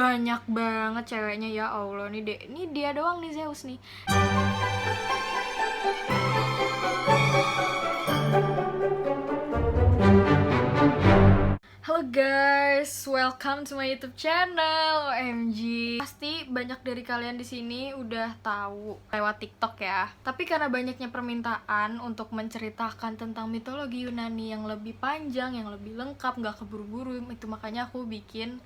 Banyak banget ceweknya, ya Allah. Nih dia doang nih Zeus nih. Halo guys, welcome to my YouTube channel. OMG. Pasti banyak dari kalian di sini udah tahu lewat TikTok ya. Tapi karena banyaknya permintaan untuk menceritakan tentang mitologi Yunani yang lebih panjang, yang lebih lengkap, nggak keburu-buru, itu makanya aku bikin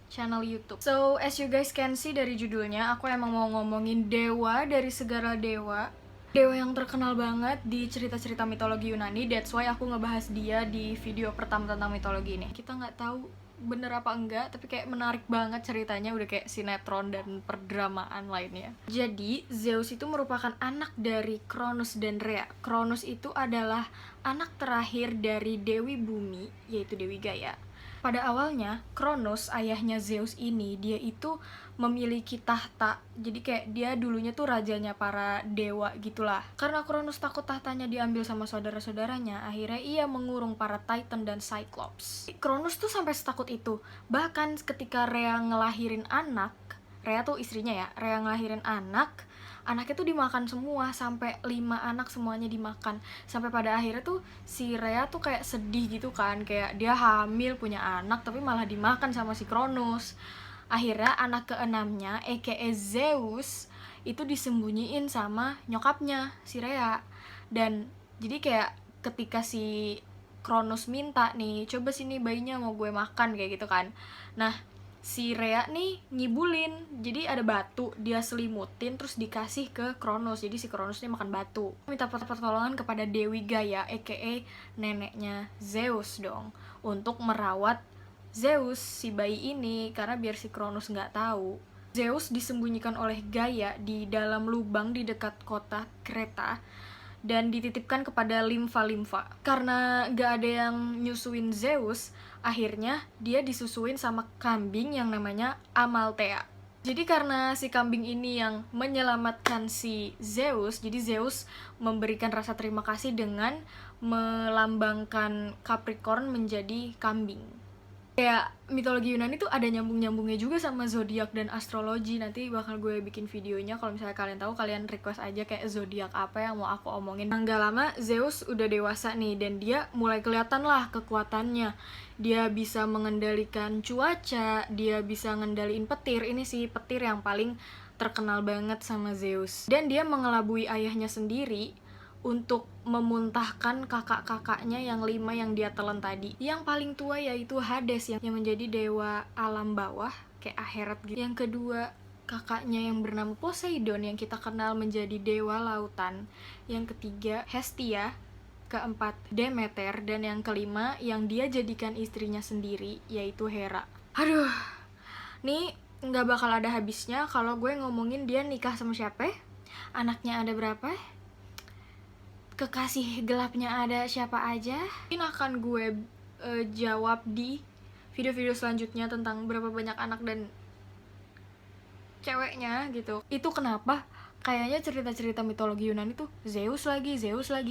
channel YouTube. So, as you guys can see dari judulnya, aku emang mau ngomongin dewa dari segala dewa. Dewa yang terkenal banget di cerita-cerita mitologi Yunani. That's why aku ngebahas dia di video pertama tentang mitologi ini. Kita nggak tahu bener apa enggak, tapi kayak menarik banget ceritanya, udah kayak sinetron dan perdramaan lainnya. Jadi, Zeus itu merupakan anak dari Kronos dan Rhea. Kronos itu adalah anak terakhir dari Dewi Bumi, yaitu Dewi Gaia. Pada awalnya, Kronos, ayahnya Zeus ini, dia itu memiliki tahta. Jadi kayak dia dulunya tuh rajanya para dewa gitulah. Karena Kronos takut tahtanya diambil sama saudara-saudaranya, akhirnya ia mengurung para Titan dan Cyclops. Kronos tuh sampai setakut itu. Bahkan ketika Rhea ngelahirin anak, Rhea tuh istrinya ya, Rhea ngelahirin anaknya tuh dimakan semua, sampai 5 anak semuanya dimakan. Sampai pada akhirnya tuh si Rhea tuh kayak sedih gitu kan, kayak dia hamil punya anak tapi malah dimakan sama si Kronos. Akhirnya anak keenamnya, aka Zeus, itu disembunyiin sama nyokapnya si Rhea. Dan jadi kayak ketika si Kronos minta nih, coba sini bayinya mau gue makan kayak gitu kan. Nah, si Rhea nih ngibulin, jadi ada batu dia selimutin terus dikasih ke Kronos, jadi si Kronos nih makan batu. Minta pertolongan kepada Dewi Gaia aka neneknya Zeus dong, untuk merawat Zeus si bayi ini, karena biar si Kronos nggak tahu. Zeus disembunyikan oleh Gaia di dalam lubang di dekat kota Kreta dan dititipkan kepada limfa-limfa. Karena gak ada yang nyusuin Zeus, akhirnya dia disusuin sama kambing yang namanya Amalthea. Jadi karena si kambing ini yang menyelamatkan si Zeus, jadi Zeus memberikan rasa terima kasih dengan melambangkan Capricorn menjadi kambing. Kayak mitologi Yunani tuh ada nyambung-nyambungnya juga sama zodiak dan astrologi. Nanti bakal gue bikin videonya, kalau misalnya kalian tahu, kalian request aja kayak zodiak apa yang mau aku omongin. Nggak lama Zeus udah dewasa nih, dan dia mulai kelihatan lah kekuatannya. Dia bisa mengendalikan cuaca, dia bisa ngendaliin petir. Ini sih petir yang paling terkenal banget sama Zeus. Dan dia mengelabui ayahnya sendiri untuk memuntahkan kakak-kakaknya yang 5 yang dia telan tadi. Yang paling tua yaitu Hades yang menjadi dewa alam bawah, kayak akhirat gitu. Yang kedua, kakaknya yang bernama Poseidon yang kita kenal menjadi dewa lautan. Yang ketiga, Hestia. Keempat, Demeter. Dan yang kelima, yang dia jadikan istrinya sendiri, yaitu Hera. Aduh, nih nggak bakal ada habisnya kalau gue ngomongin dia nikah sama siapa, anaknya ada berapa, kekasih gelapnya ada siapa aja. Mungkin akan gue jawab di video-video selanjutnya tentang berapa banyak anak dan ceweknya gitu. Itu kenapa kayaknya cerita-cerita mitologi Yunani tuh Zeus lagi,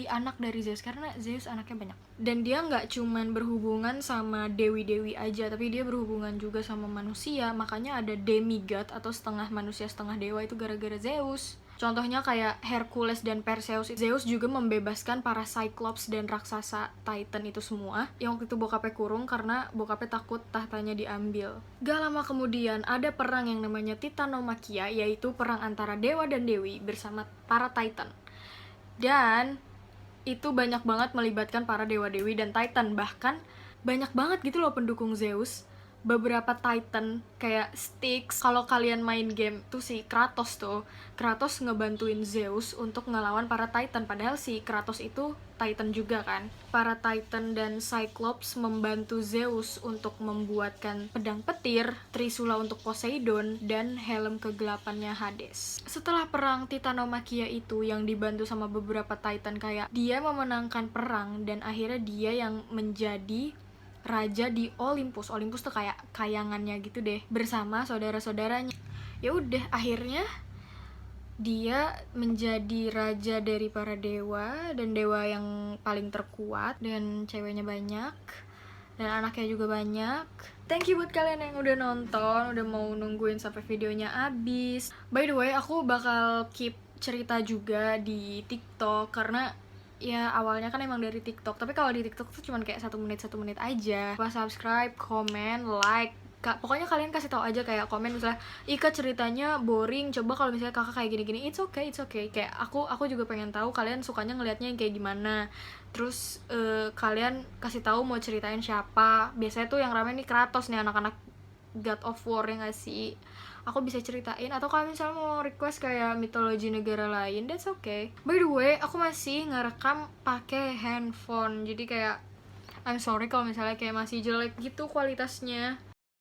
anak dari Zeus, karena Zeus anaknya banyak. Dan dia nggak cuman berhubungan sama dewi-dewi aja, tapi dia berhubungan juga sama manusia. Makanya ada demigod atau setengah manusia setengah dewa, itu gara-gara Zeus. Contohnya kayak Hercules dan Perseus. Zeus juga membebaskan para Cyclops dan raksasa Titan itu semua yang waktu itu bokapnya kurung karena bokapnya takut tahtanya diambil. Gak lama kemudian ada perang yang namanya Titanomakia, yaitu perang antara dewa dan dewi bersama para Titan. Dan itu banyak banget melibatkan para dewa-dewi dan Titan. Bahkan banyak banget gitu loh pendukung Zeus. Beberapa Titan kayak Styx. Kalau kalian main game tuh si Kratos ngebantuin Zeus untuk ngelawan para Titan, padahal si Kratos itu Titan juga kan. Para Titan dan Cyclops membantu Zeus untuk membuatkan pedang petir, Trisula untuk Poseidon, dan helm kegelapannya Hades. Setelah perang Titanomakia itu yang dibantu sama beberapa Titan, kayak dia memenangkan perang dan akhirnya dia yang menjadi raja di Olympus. Olympus tuh kayak kayangannya gitu deh, bersama saudara-saudaranya. Ya udah, akhirnya dia menjadi raja dari para dewa, dan dewa yang paling terkuat dan ceweknya banyak. dan anaknya juga banyak. Thank you buat kalian yang udah nonton, udah mau nungguin sampai videonya habis. By the way, aku bakal keep cerita juga di TikTok karena ya awalnya kan emang dari TikTok, tapi kalau di TikTok tuh cuman kayak 1 menit aja. Pas subscribe, komen, like, pokoknya kalian kasih tahu aja, kayak komen misalnya, Ika ceritanya boring, coba kalau misalnya kakak kayak gini-gini, it's okay. Kayak aku juga pengen tahu kalian sukanya ngelihatnya yang kayak gimana. Terus kalian kasih tahu mau ceritain siapa. Biasanya tuh yang rame nih Kratos nih, anak-anak God of War, ya gak sih? Aku bisa ceritain, atau kalau misalnya mau request kayak mitologi negara lain, that's okay. By the way, aku masih ngerekam pakai handphone, jadi kayak I'm sorry kalau misalnya kayak masih jelek gitu kualitasnya.